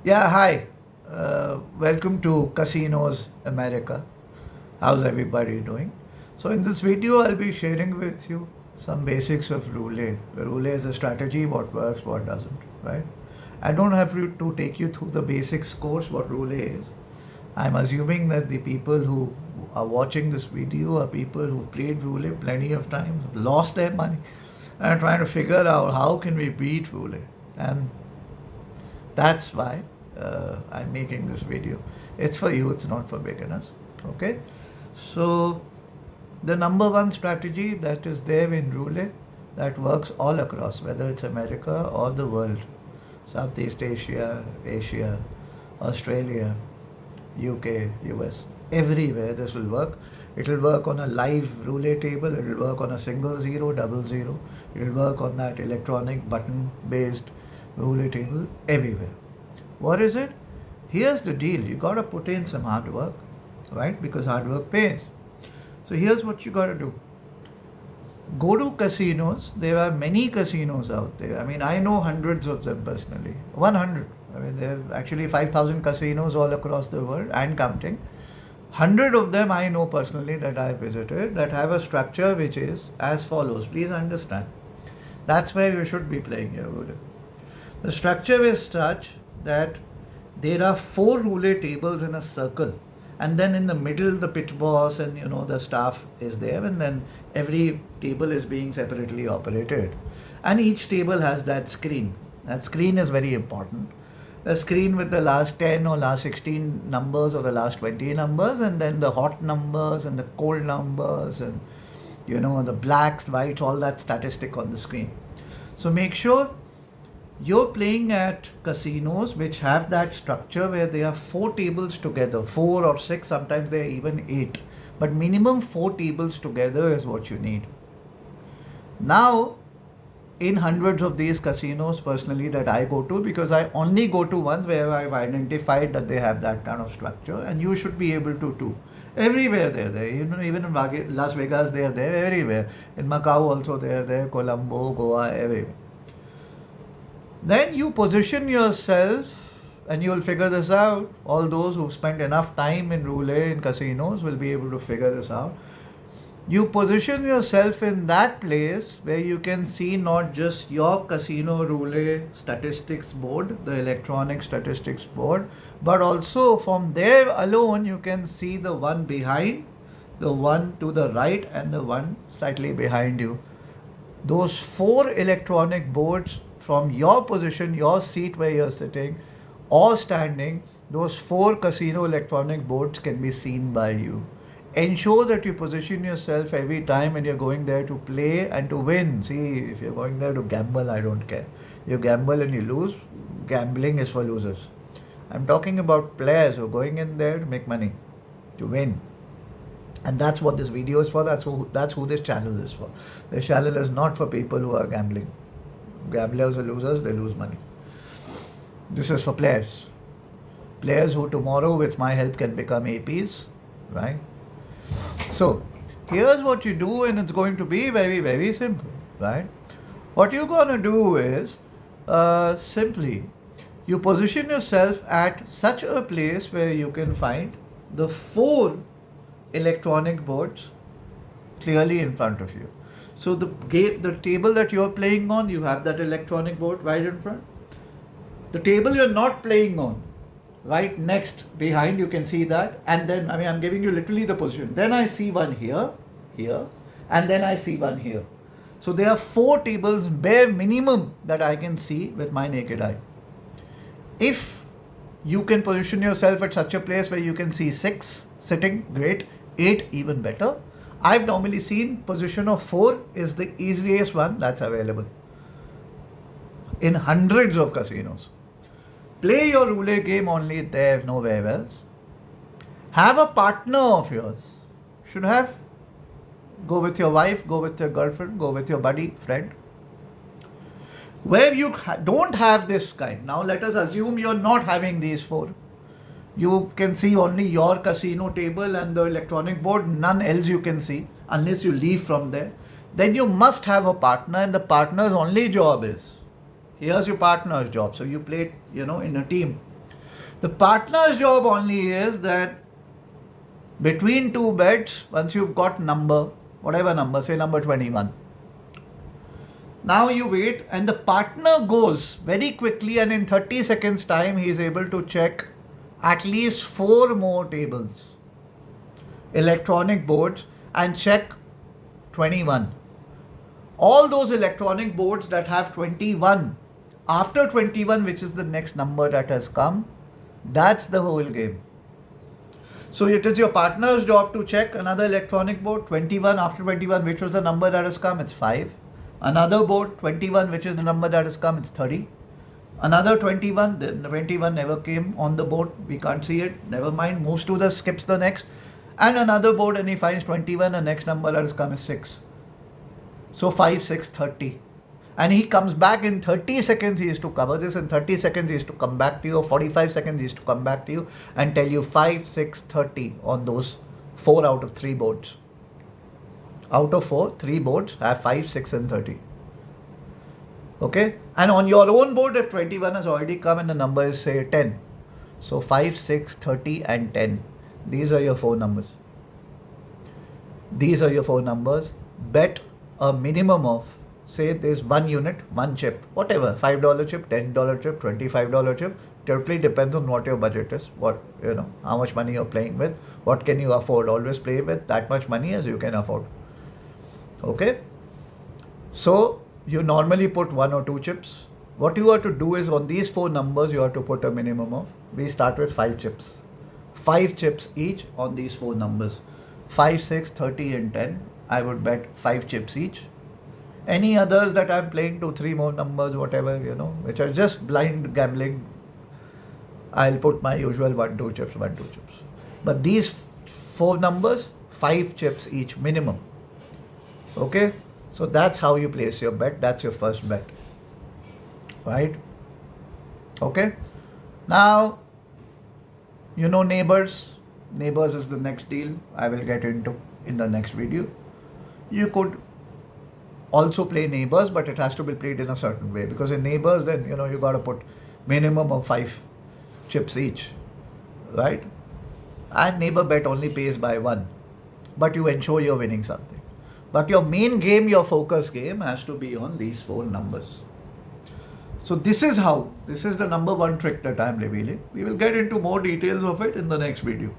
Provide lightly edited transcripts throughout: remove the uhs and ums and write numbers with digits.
Yeah, hi. Welcome to Casinos America. How's everybody doing? So, in this video, I'll be sharing with you some basics of roulette. Roulette is a strategy, what works, what doesn't, right? I don't have to take you through the basics course, what roulette is. I'm assuming that the people who are watching this video are people who've played roulette plenty of times, have lost their money, and are trying to figure out how can we beat roulette. And that's why I'm making this video. It's for you, it's not for beginners. Okay? So, the number one strategy that is there in roulette that works all across, whether it's America or the world, Southeast Asia, Asia, Australia, UK, US, everywhere this will work. It will work on a live roulette table, it will work on a single zero, double zero, it will work on that electronic button based roulette table, everywhere. What is it? Here's the deal. You got to put in some hard work, right? Because hard work pays. So here's what you got to do. Go to casinos. There are many casinos out there. I mean, I know hundreds of them personally. 100. I mean, there are actually 5,000 casinos all across the world and counting. 100 of them I know personally that I visited that have a structure which is as follows. Please understand. That's where you should be playing your roulette. The structure is such that there are four roulette tables in a circle, and then in the middle the pit boss and the staff is there, and then every table is being separately operated, and each table has that screen. That screen is very important. The screen with the last 10 or last 16 numbers or the last 20 numbers, and then the hot numbers and the cold numbers, and the blacks, whites, all that statistic on the screen. So make sure you're playing at casinos which have that structure where there are four tables together, four or six, sometimes there are even eight, but minimum four tables together is what you need. Now, in hundreds of these casinos personally that I go to, because I only go to ones where I've identified that they have that kind of structure, and you should be able to too. Everywhere they're there, even in Las Vegas they're there, everywhere. In Macau also they're there, Colombo, Goa, everywhere. Then you position yourself, and you'll figure this out. All those who've spent enough time in roulette in casinos will be able to figure this out. You position yourself in that place where you can see not just your casino roulette statistics board, the electronic statistics board, but also from there alone you can see the one behind, the one to the right, and the one slightly behind you. Those four electronic boards from your position, your seat where you're sitting or standing, those four casino electronic boards can be seen by you. Ensure that you position yourself every time when you're going there to play and to win. See, if you're going there to gamble, I don't care. You gamble and you lose, gambling is for losers. I'm talking about players who are going in there to make money, to win. And that's what this video is for. That's who this channel is for. This channel is not for people who are gambling. Gamblers are losers, they lose money. This is for players. Players who tomorrow, with my help, can become APs, right? So, here's what you do, and it's going to be very, very simple, right? What you're going to do is simply, you position yourself at such a place where you can find the four electronic boards clearly in front of you. So the table that you're playing on, you have that electronic board right in front. The table you're not playing on, right next, behind, you can see that. And then, I'm giving you literally the position. Then I see one here, here, and then I see one here. So there are four tables, bare minimum, that I can see with my naked eye. If you can position yourself at such a place where you can see six sitting, great. Eight, even better. I've normally seen position of 4 is the easiest one that's available in hundreds of casinos. Play your roulette game only there, nowhere else. Have a partner of yours. Should have. Go with your wife, go with your girlfriend, go with your buddy, friend. Where you don't have this kind. Now let us assume you're not having these four. You can see only your casino table and the electronic board, none else you can see unless you leave from there. Then you must have a partner, and the partner's only job is, here's your partner's job. So you play, in a team. The partner's job only is that between two bets, once you've got number, whatever number, say number 21, now you wait and the partner goes very quickly, and in 30 seconds time he is able to check at least 4 more tables, electronic boards, and check 21. All those electronic boards that have 21, after 21, which is the next number that has come, that's the whole game. So it is your partner's job to check another electronic board, 21, after 21, which was the number that has come, it's 5. Another board, 21, which is the number that has come, it's 30. Another 21, the 21 never came on the board, we can't see it, never mind, moves to the, skips the next. And another board, and he finds 21, the next number that has come is 6. So 5, 6, 30. And he comes back in 30 seconds, he is to cover this, in 30 seconds he is to come back to you, or 45 seconds he is to come back to you and tell you 5, 6, 30 on those 4 out of 3 boards. Out of 4, 3 boards have 5, 6 and 30. Okay? And on your own board, if 21 has already come and the number is say 10. So 5, 6, 30 and 10. These are your 4 numbers. These are your 4 numbers. Bet a minimum of, say there's 1 unit, 1 chip, whatever, $5 chip, $10 chip, $25 chip. Totally depends on what your budget is, what, how much money you're playing with, what can you afford. Always play with that much money as you can afford. Okay? So you normally put 1 or 2 chips. What you have to do is on these 4 numbers, you have to put a minimum of, we start with 5 chips. 5 chips each on these 4 numbers. 5, 6, 30 and 10. I would bet 5 chips each. Any others that I'm playing, 2, 3 more numbers, whatever, which are just blind gambling, I'll put my usual 1, 2 chips, 1, 2 chips. But these 4 numbers, 5 chips each minimum. Okay? So that's how you place your bet. That's your first bet. Right? Okay? Now, neighbors. Neighbors is the next deal I will get into in the next video. You could also play neighbors, but it has to be played in a certain way, because in neighbors then you got to put minimum of 5 chips each, right? And neighbor bet only pays by 1, but you ensure you're winning something. But your main game, your focus game, has to be on these 4 numbers. So this is the number 1 trick that I'm revealing. We will get into more details of it in the next video.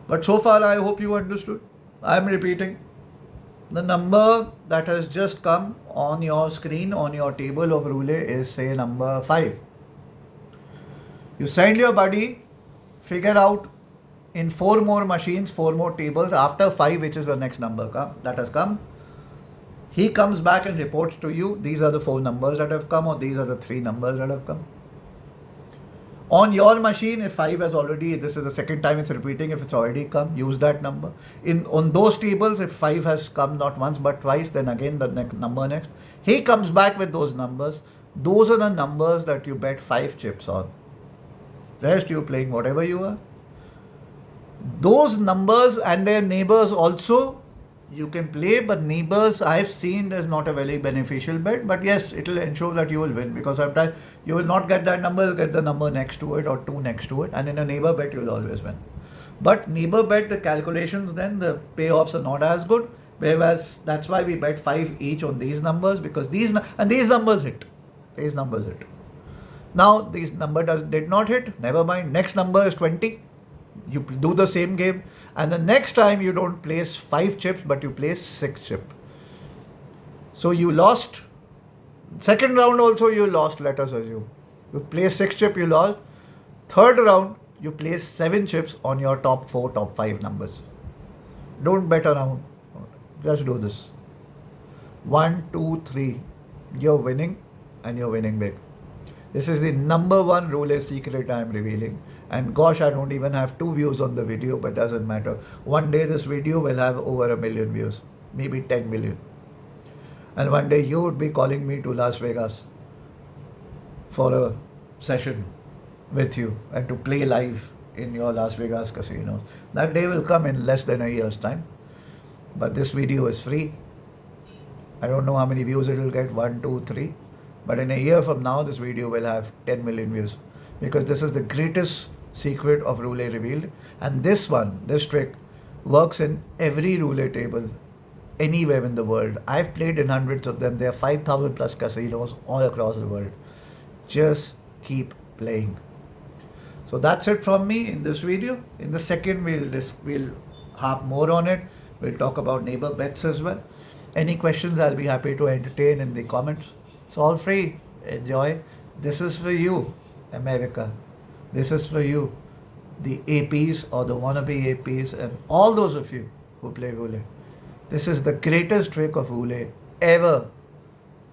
But so far I hope you understood. I'm repeating. The number that has just come on your screen, on your table of roulette, is say number 5. You send your buddy, figure out in 4 more machines, 4 more tables, after 5, which is the next number that has come. He comes back and reports to you, these are the 4 numbers that have come, or these are the 3 numbers that have come. On your machine, if 5 has already, this is the second time it's repeating, if it's already come, use that number. On those tables, if 5 has come not once but twice, then again the number next. He comes back with those numbers. Those are the numbers that you bet 5 chips on. Rest you playing whatever you are. Those numbers and their neighbors also, you can play, but neighbors I've seen is not a very beneficial bet, but yes, it will ensure that you will win, because sometimes you will not get that number, you'll get the number next to it or 2 next to it, and in a neighbor bet you'll always win. But neighbor bet, the calculations then, the payoffs are not as good, whereas that's why we bet 5 each on these numbers, because these numbers hit. These numbers hit. Now this number did not hit, never mind, next number is 20. You do the same game, and the next time you don't place 5 chips, but you place 6 chips. So you lost. Second round also you lost, let us assume. You place 6 chips, you lost. Third round, you place 7 chips on your top 4, top 5 numbers. Don't bet around. Just do this. 1, 2, 3. You're winning, and you're winning big. This is the number 1 roulette secret I am revealing. And gosh, I don't even have 2 views on the video, but doesn't matter. One day this video will have over 1 million views, maybe 10 million. And one day you would be calling me to Las Vegas for a session with you and to play live in your Las Vegas casinos. That day will come in less than a year's time. But this video is free. I don't know how many views it will get, 1, 2, 3. But in a year from now, this video will have 10 million views. Because this is the greatest secret of roulette revealed. And this trick, works in every roulette table anywhere in the world. I've played in hundreds of them. There are 5,000 plus casinos all across the world. Just keep playing. So that's it from me in this video. In the second, we'll harp more on it. We'll talk about neighbor bets as well. Any questions, I'll be happy to entertain in the comments. It's all free. Enjoy. This is for you, America. This is for you, the APs or the wannabe APs, and all those of you who play roulette. This is the greatest trick of roulette ever,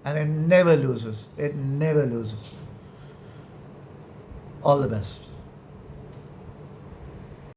and it never loses. It never loses. All the best.